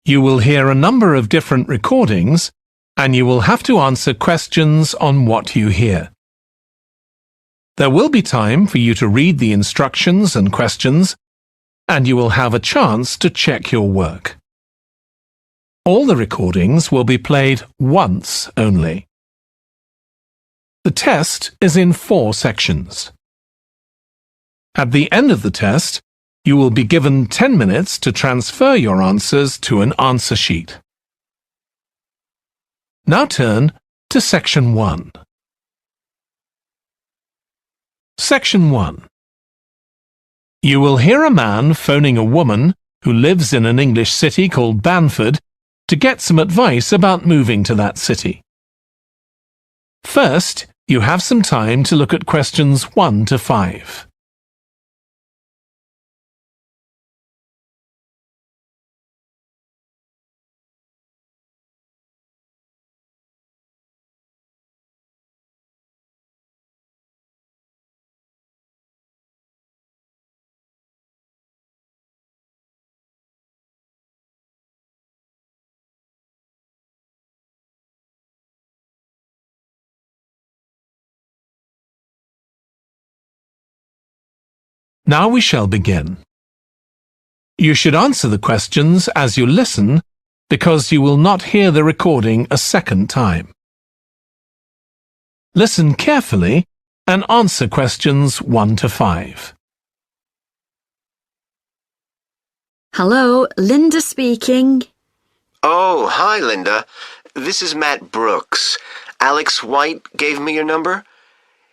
You will hear a number of different recordings, and you will have to answer questions on what you hear. There will be time for you to read the instructions and questions, and you will have a chance to check your work. All the recordings will be played once only. The test is in 4 sections. At the end of the test, you will be given 10 minutes to transfer your answers to an answer sheet. Now turn to Section 1. Section 1. You will hear a man phoning a woman who lives in an English city called Banford to get some advice about moving to that city. First, you have some time to look at questions 1 to 5. Now we shall begin. You should answer the questions as you listen because you will not hear the recording a second time. Listen carefully and answer questions 1 to 5. Hello, Linda speaking. Oh, hi, Linda. This is Matt Brooks. Alex White gave me your number.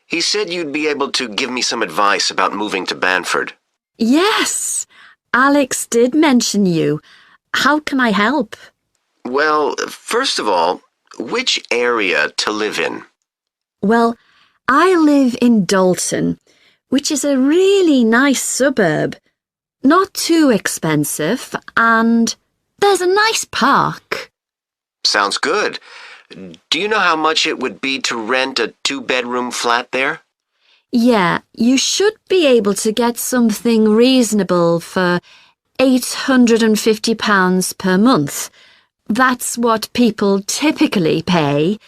He said you'd be able to give me some advice about moving to Banford. Yes, Alex did mention you. How can I help? Well, first of all, which area to live in? Well, I live in Dalton, which is a really nice suburb. Not too expensive, and there's a nice park. Sounds good. Do you know how much it would be to rent a 2-bedroom flat there? Yeah, you should be able to get something reasonable for £850 per month. That's what people typically pay.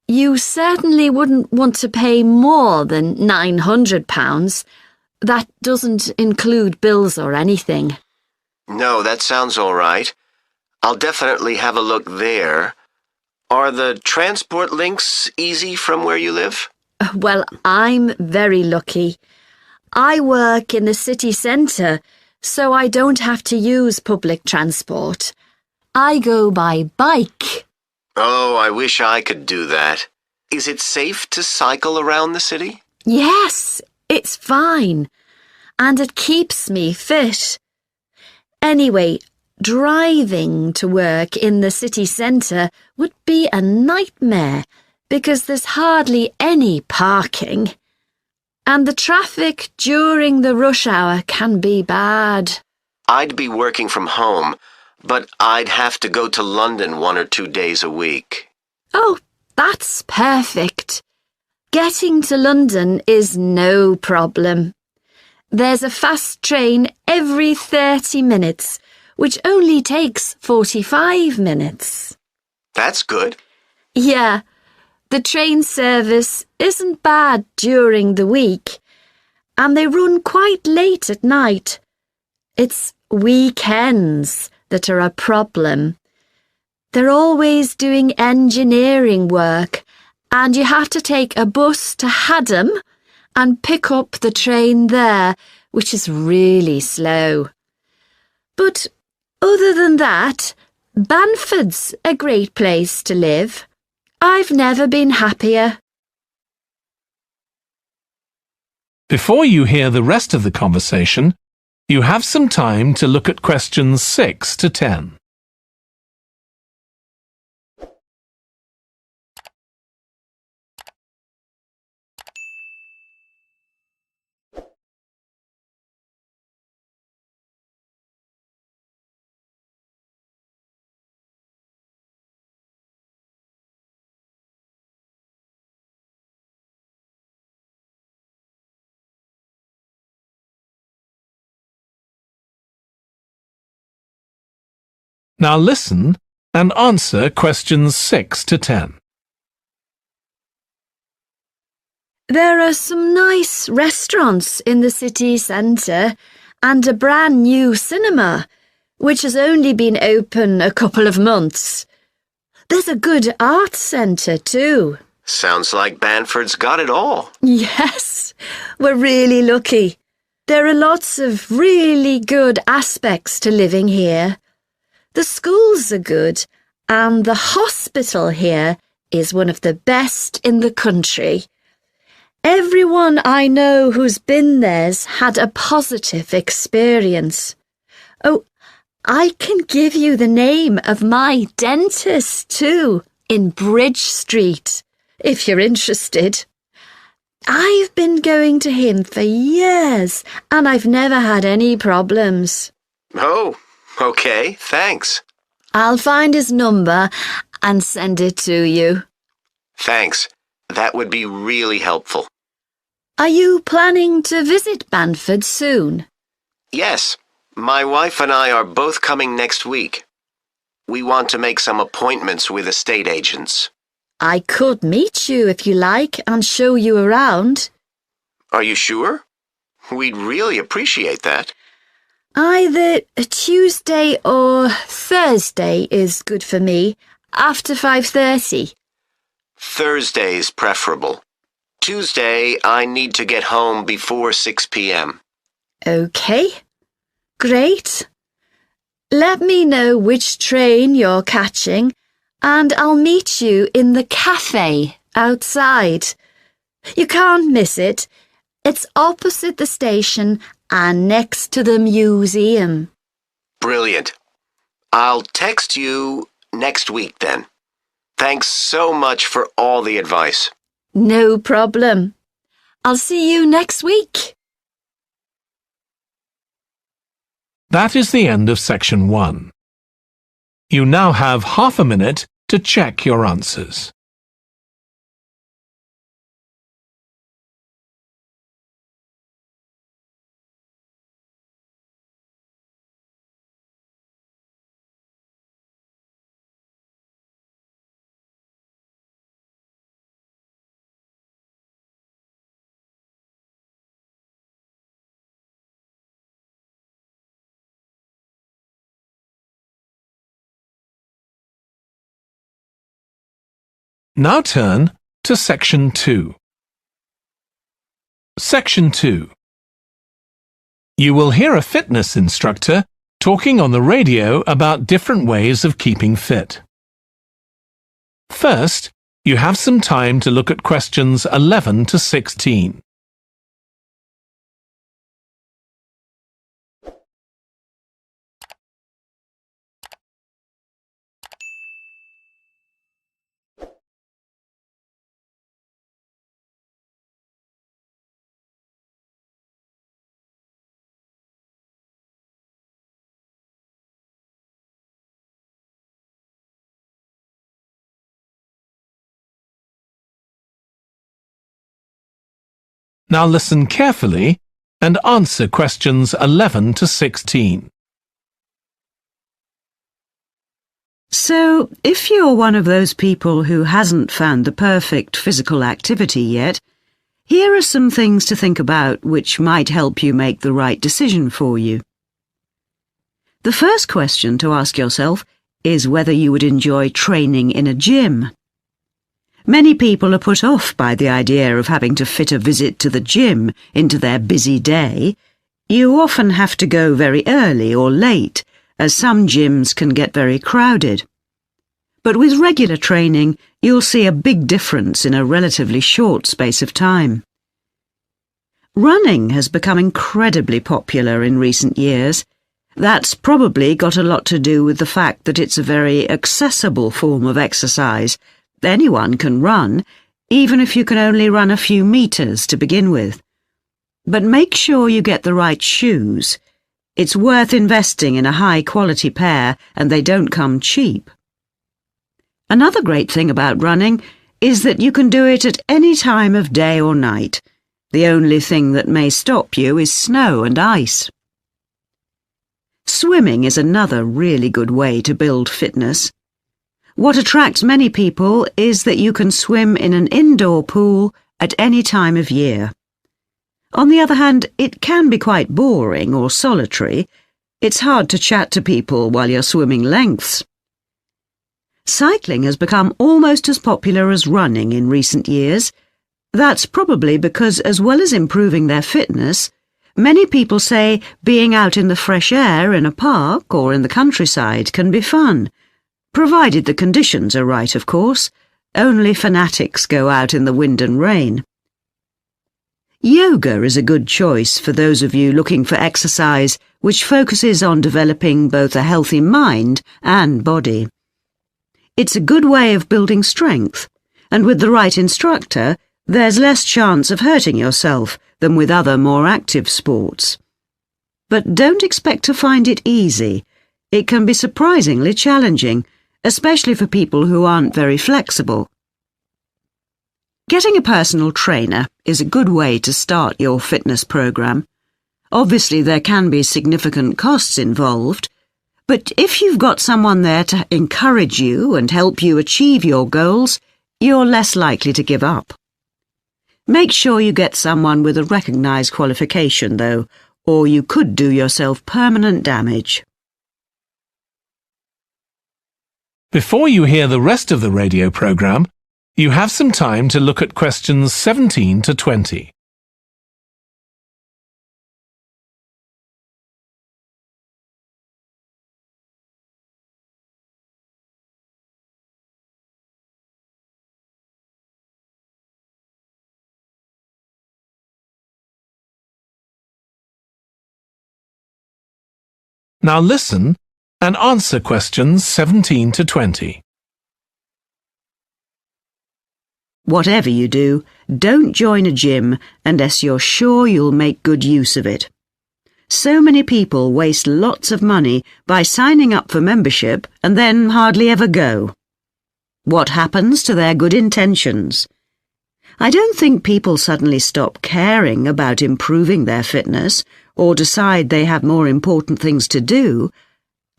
You certainly wouldn't want to pay more than £900. That doesn't include bills or anything. No, that sounds all right. I'll definitely have a look there. Are the transport links easy from where you live? Well, I'm very lucky. I work in the city centre, so I don't have to use public transport. I go by bike. Oh, I wish I could do that. Is it safe to cycle around the city? Yes, it's fine. And it keeps me fit. Anyway, driving to work in the city centre would be a nightmare because there's hardly any parking. And the traffic during the rush hour can be bad. I'd be working from home, but I'd have to go to London 1 or 2 days a week. Oh, that's perfect. Getting to London is no problem. There's a fast train every 30 minutes, which only takes 45 minutes. That's good. Yeah, the train service isn't bad during the week, and they run quite late at night. It's weekends that are a problem. They're always doing engineering work, and you have to take a bus to Haddam and pick up the train there, which is really slow. But other than that, Banford's a great place to live. I've never been happier. Before you hear the rest of the conversation, you have some time to look at questions 6 to 10. Now listen and answer questions 6 to 10. There are some nice restaurants in the city centre and a brand new cinema, which has only been open a couple of months. There's a good arts centre too. Sounds like Banford's got it all. Yes, we're really lucky. There are lots of really good aspects to living here. The schools are good, and the hospital here is one of the best in the country. Everyone I know who's been there's had a positive experience. Oh, I can give you the name of my dentist too, in Bridge Street, if you're interested. I've been going to him for years, and I've never had any problems. Oh, okay, thanks. I'll find his number and send it to you. Thanks. That would be really helpful. Are you planning to visit Banford soon? Yes, my wife and I are both coming next week. We want to make some appointments with estate agents. I could meet you if you like and show you around. Are you sure? We'd really appreciate that. Either Tuesday or Thursday is good for me, after 5:30. Thursday is preferable. Tuesday, I need to get home before 6 p.m. Okay, great. Let me know which train you're catching, and I'll meet you in the cafe outside. You can't miss it. It's opposite the station and next to the museum. Brilliant. I'll text you next week then. Thanks so much for all the advice. No problem. I'll see you next week. That is the end of section 1. You now have half a minute to check your answers. Now turn to section 2. Section 2. You will hear a fitness instructor talking on the radio about different ways of keeping fit. First, you have some time to look at questions 11 to 16. Now listen carefully and answer questions 11 to 16. So, if you're one of those people who hasn't found the perfect physical activity yet, here are some things to think about which might help you make the right decision for you. The first question to ask yourself is whether you would enjoy training in a gym. Many people are put off by the idea of having to fit a visit to the gym into their busy day. You often have to go very early or late, as some gyms can get very crowded. But with regular training, you'll see a big difference in a relatively short space of time. Running has become incredibly popular in recent years. That's probably got a lot to do with the fact that it's a very accessible form of exercise. Anyone can run, even if you can only run a few meters to begin with. But make sure you get the right shoes. It's worth investing in a high-quality pair, and they don't come cheap. Another great thing about running is that you can do it at any time of day or night. The only thing that may stop you is snow and ice. Swimming is another really good way to build fitness. What attracts many people is that you can swim in an indoor pool at any time of year. On the other hand, it can be quite boring or solitary. It's hard to chat to people while you're swimming lengths. Cycling has become almost as popular as running in recent years. That's probably because, as well as improving their fitness, many people say being out in the fresh air in a park or in the countryside can be fun, provided the conditions are right, of course. Only fanatics go out in the wind and rain. Yoga is a good choice for those of you looking for exercise which focuses on developing both a healthy mind and body. It's a good way of building strength, and with the right instructor, there's less chance of hurting yourself than with other more active sports. But don't expect to find it easy. It can be surprisingly challenging, especially for people who aren't very flexible. Getting a personal trainer is a good way to start your fitness program. Obviously, there can be significant costs involved, but if you've got someone there to encourage you and help you achieve your goals, you're less likely to give up. Make sure you get someone with a recognised qualification, though, or you could do yourself permanent damage. Before you hear the rest of the radio programme, you have some time to look at questions 17 to 20. Now listen and answer questions 17 to 20. Whatever you do, don't join a gym unless you're sure you'll make good use of it. So many people waste lots of money by signing up for membership and then hardly ever go. What happens to their good intentions? I don't think people suddenly stop caring about improving their fitness or decide they have more important things to do.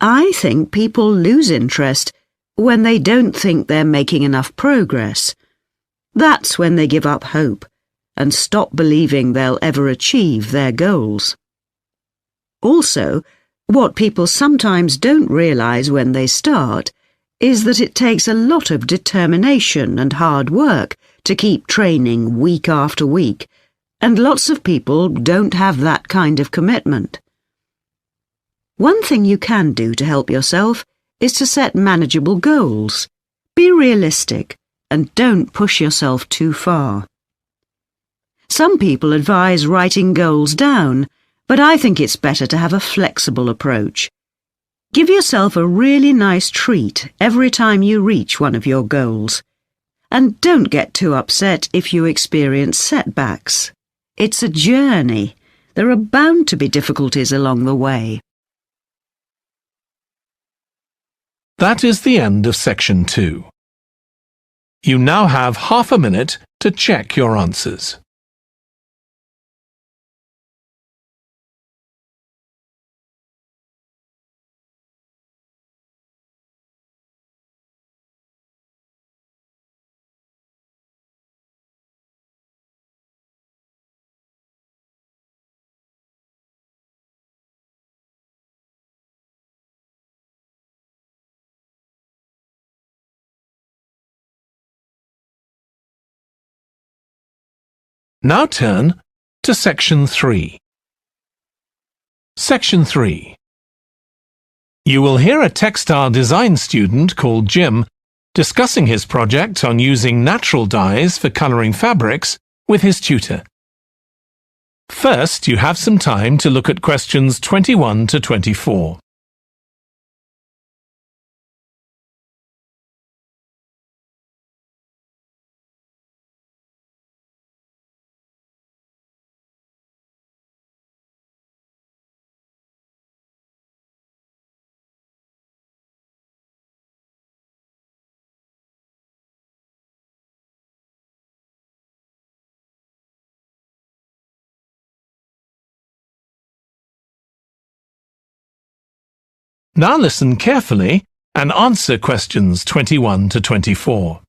I think people lose interest when they don't think they're making enough progress. That's when they give up hope and stop believing they'll ever achieve their goals. Also, what people sometimes don't realise when they start is that it takes a lot of determination and hard work to keep training week after week, and lots of people don't have that kind of commitment. One thing you can do to help yourself is to set manageable goals. Be realistic and don't push yourself too far. Some people advise writing goals down, but I think it's better to have a flexible approach. Give yourself a really nice treat every time you reach one of your goals. And don't get too upset if you experience setbacks. It's a journey. There are bound to be difficulties along the way. That is the end of section 2. You now have half a minute to check your answers. Now turn to section 3. Section 3. You will hear a textile design student called Jim discussing his project on using natural dyes for colouring fabrics with his tutor. First, you have some time to look at questions 21 to 24. Now listen carefully and answer questions 21 to 24.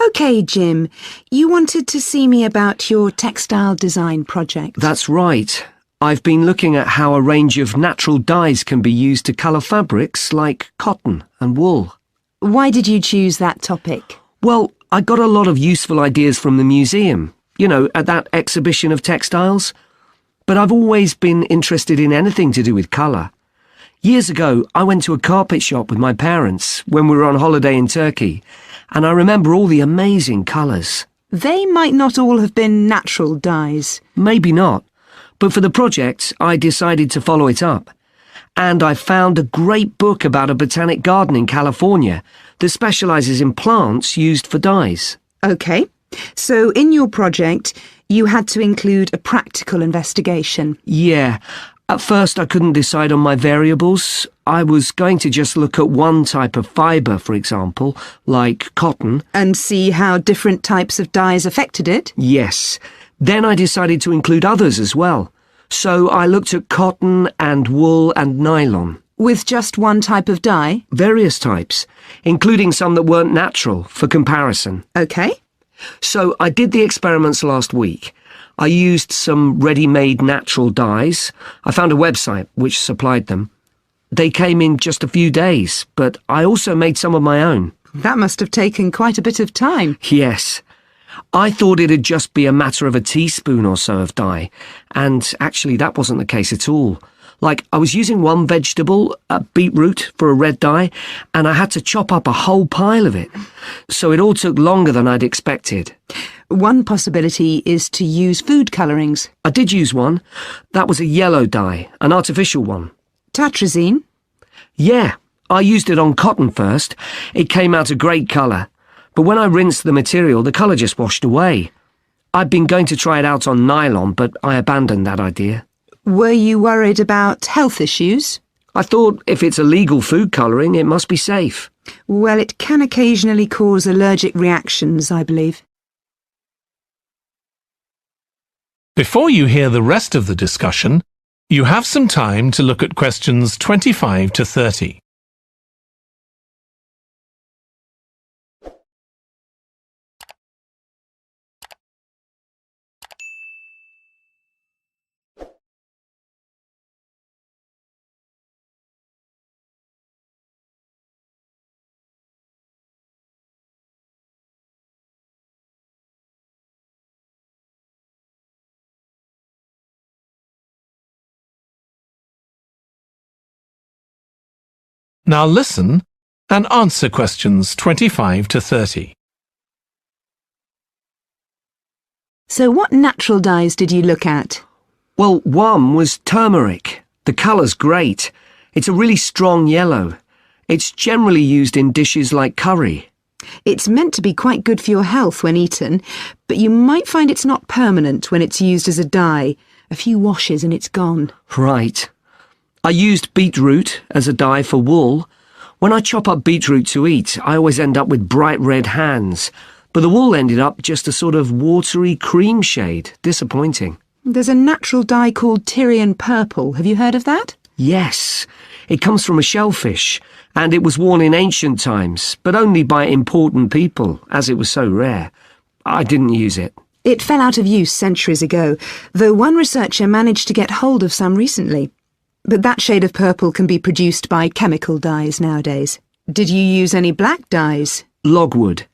OK, Jim, you wanted to see me about your textile design project. That's right. I've been looking at how a range of natural dyes can be used to colour fabrics like cotton and wool. Why did you choose that topic? Well, I got a lot of useful ideas from the museum, at that exhibition of textiles. But I've always been interested in anything to do with colour. Years ago, I went to a carpet shop with my parents when we were on holiday in Turkey, and I remember all the amazing colours. They might not all have been natural dyes. Maybe not, but for the project, I decided to follow it up. And I found a great book about a botanic garden in California that specialises in plants used for dyes. OK, so in your project, you had to include a practical investigation. Yeah. At first I couldn't decide on my variables. I was going to just look at one type of fibre, for example, like cotton. And see how different types of dyes affected it? Yes. Then I decided to include others as well. So I looked at cotton and wool and nylon. With just one type of dye? Various types, including some that weren't natural, for comparison. OK. So I did the experiments last week. I used some ready-made natural dyes. I found a website which supplied them. They came in just a few days, but I also made some of my own. That must have taken quite a bit of time. Yes. I thought it'd just be a matter of a teaspoon or so of dye, and actually that wasn't the case at all. Like, I was using one vegetable, a beetroot, for a red dye, and I had to chop up a whole pile of it. So it all took longer than I'd expected. One possibility is to use food colourings. I did use one. That was a yellow dye, an artificial one. Tartrazine? Yeah, I used it on cotton first. It came out a great colour. But when I rinsed the material, the colour just washed away. I'd been going to try it out on nylon, but I abandoned that idea. Were you worried about health issues? I thought if it's a legal food colouring, it must be safe. Well, it can occasionally cause allergic reactions, I believe. Before you hear the rest of the discussion, you have some time to look at questions 25 to 30. Now listen and answer questions 25 to 30. So what natural dyes did you look at? Well, one was turmeric. The colour's great. It's a really strong yellow. It's generally used in dishes like curry. It's meant to be quite good for your health when eaten, but you might find it's not permanent when it's used as a dye. A few washes and it's gone. Right. I used beetroot as a dye for wool. When I chop up beetroot to eat, I always end up with bright red hands, but the wool ended up just a sort of watery cream shade. Disappointing. There's a natural dye called Tyrian purple. Have you heard of that? Yes. It comes from a shellfish, and it was worn in ancient times, but only by important people, as it was so rare. I didn't use it. It fell out of use centuries ago, though one researcher managed to get hold of some recently. But that shade of purple can be produced by chemical dyes nowadays. Did you use any black dyes? Logwood.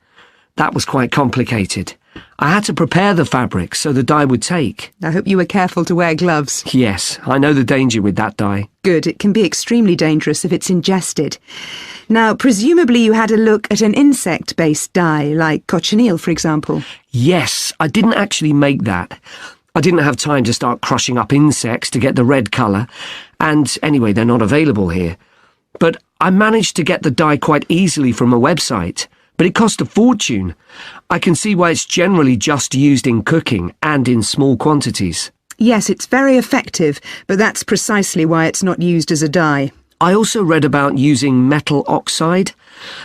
That was quite complicated. I had to prepare the fabric so the dye would take. I hope you were careful to wear gloves. Yes, I know the danger with that dye. Good, it can be extremely dangerous if it's ingested. Now, presumably you had a look at an insect-based dye, like cochineal, for example. Yes, I didn't actually make that. I didn't have time to start crushing up insects to get the red colour, and anyway, they're not available here. But I managed to get the dye quite easily from a website, but it cost a fortune. I can see why it's generally just used in cooking and in small quantities. Yes, it's very effective, but that's precisely why it's not used as a dye. I also read about using metal oxide.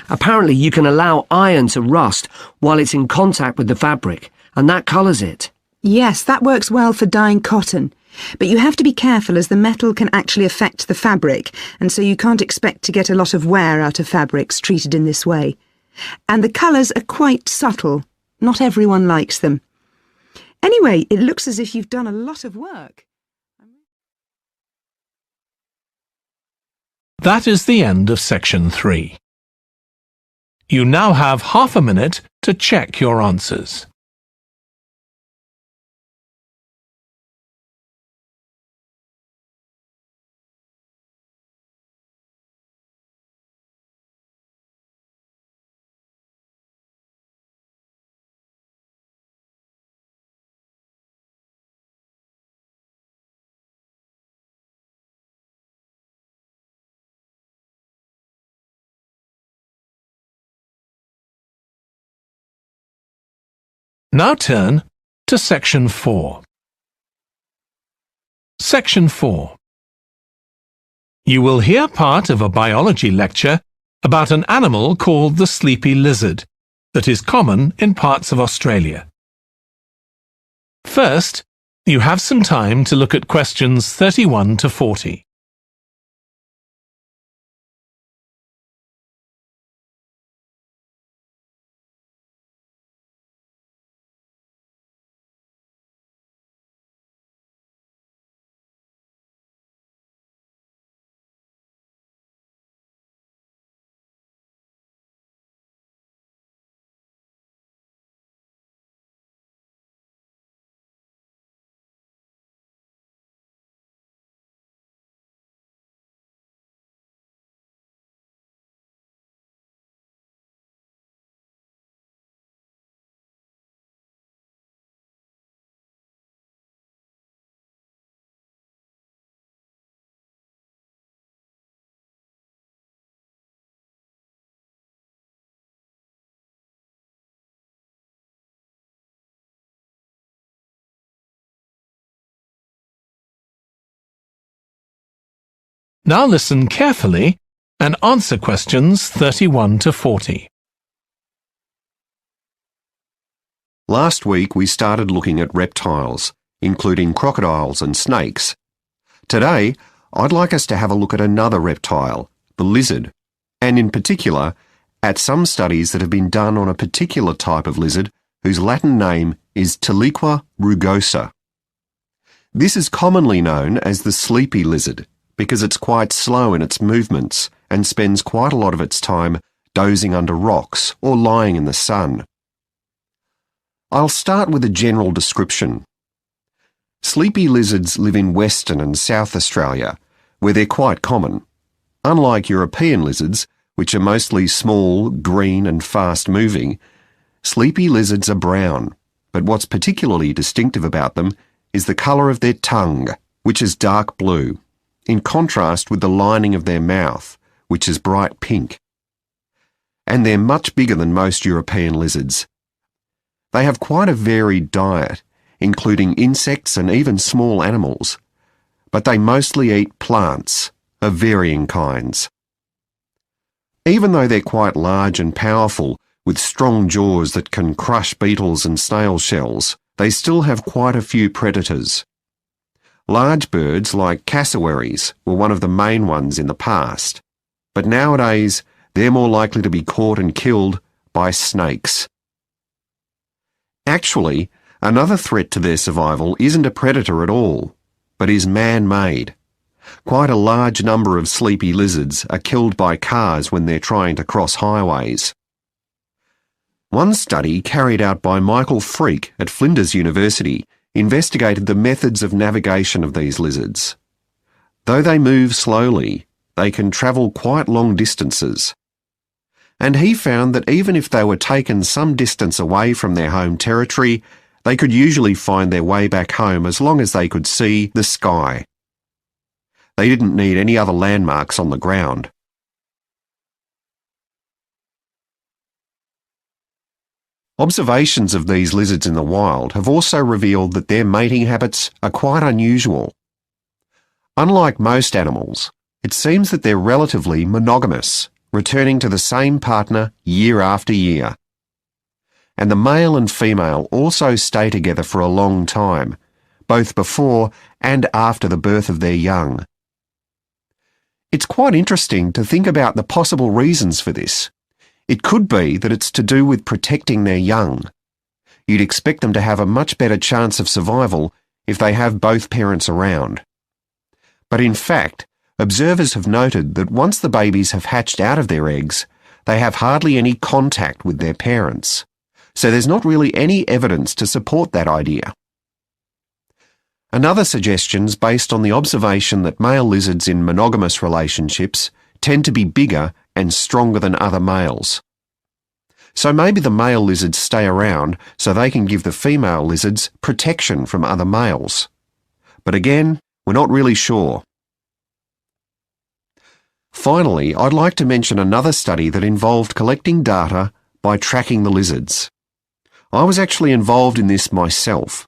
Apparently you can allow iron to rust while it's in contact with the fabric, and that colours it. Yes, that works well for dyeing cotton. But you have to be careful as the metal can actually affect the fabric, and so you can't expect to get a lot of wear out of fabrics treated in this way. And the colours are quite subtle. Not everyone likes them. Anyway, it looks as if you've done a lot of work. That is the end of section 3. You now have half a minute to check your answers. Now turn to section 4. Section 4. You will hear part of a biology lecture about an animal called the sleepy lizard that is common in parts of Australia. First, you have some time to look at questions 31 to 40. Now listen carefully and answer questions 31 to 40. Last week we started looking at reptiles, including crocodiles and snakes. Today, I'd like us to have a look at another reptile, the lizard, and in particular, at some studies that have been done on a particular type of lizard whose Latin name is Tiliqua rugosa. This is commonly known as the sleepy lizard, because it's quite slow in its movements and spends quite a lot of its time dozing under rocks or lying in the sun. I'll start with a general description. Sleepy lizards live in Western and South Australia, where they're quite common. Unlike European lizards, which are mostly small, green and fast-moving, sleepy lizards are brown, but what's particularly distinctive about them is the colour of their tongue, which is dark blue, in contrast with the lining of their mouth, which is bright pink. And they're much bigger than most European lizards. They have quite a varied diet, including insects and even small animals, but they mostly eat plants of varying kinds. Even though they're quite large and powerful, with strong jaws that can crush beetles and snail shells, they still have quite a few predators. Large birds like cassowaries were one of the main ones in the past, but nowadays they're more likely to be caught and killed by snakes. Actually, another threat to their survival isn't a predator at all, but is man-made. Quite a large number of sleepy lizards are killed by cars when they're trying to cross highways. One study carried out by Michael Freak at Flinders University investigated the methods of navigation of these lizards. Though they move slowly, they can travel quite long distances. And he found that even if they were taken some distance away from their home territory, they could usually find their way back home as long as they could see the sky. They didn't need any other landmarks on the ground. Observations of these lizards in the wild have also revealed that their mating habits are quite unusual. Unlike most animals, it seems that they're relatively monogamous, returning to the same partner year after year. And the male and female also stay together for a long time, both before and after the birth of their young. It's quite interesting to think about the possible reasons for this. It could be that it's to do with protecting their young. You'd expect them to have a much better chance of survival if they have both parents around. But in fact, observers have noted that once the babies have hatched out of their eggs, they have hardly any contact with their parents. So there's not really any evidence to support that idea. Another suggestion's based on the observation that male lizards in monogamous relationships tend to be bigger and stronger than other males. So maybe the male lizards stay around so they can give the female lizards protection from other males. But again, we're not really sure. Finally, I'd like to mention another study that involved collecting data by tracking the lizards. I was actually involved in this myself.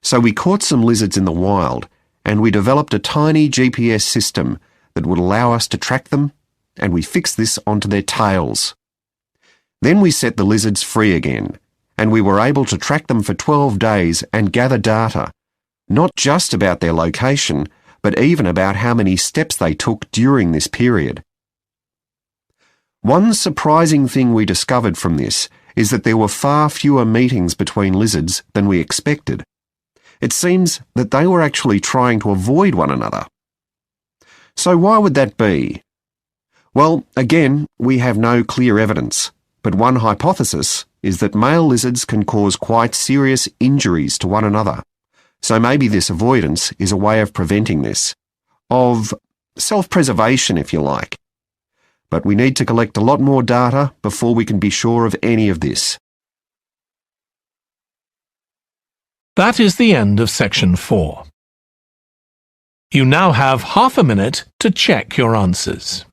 So we caught some lizards in the wild and we developed a tiny GPS system that would allow us to track them, and we fixed this onto their tails. Then we set the lizards free again, and we were able to track them for 12 days and gather data, not just about their location, but even about how many steps they took during this period. One surprising thing we discovered from this is that there were far fewer meetings between lizards than we expected. It seems that they were actually trying to avoid one another. So why would that be? Well, again, we have no clear evidence, but one hypothesis is that male lizards can cause quite serious injuries to one another. So maybe this avoidance is a way of preventing this, of self-preservation if you like. But we need to collect a lot more data before we can be sure of any of this. That is the end of section 4. You now have half a minute to check your answers.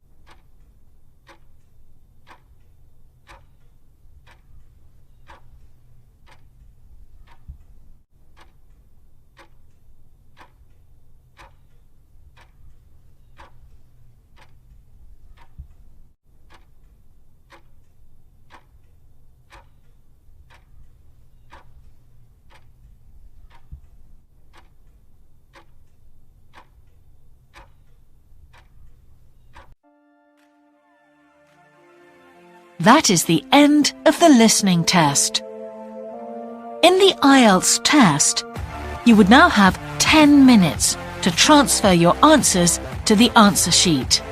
That is the end of the listening test. In the IELTS test, you would now have 10 minutes to transfer your answers to the answer sheet.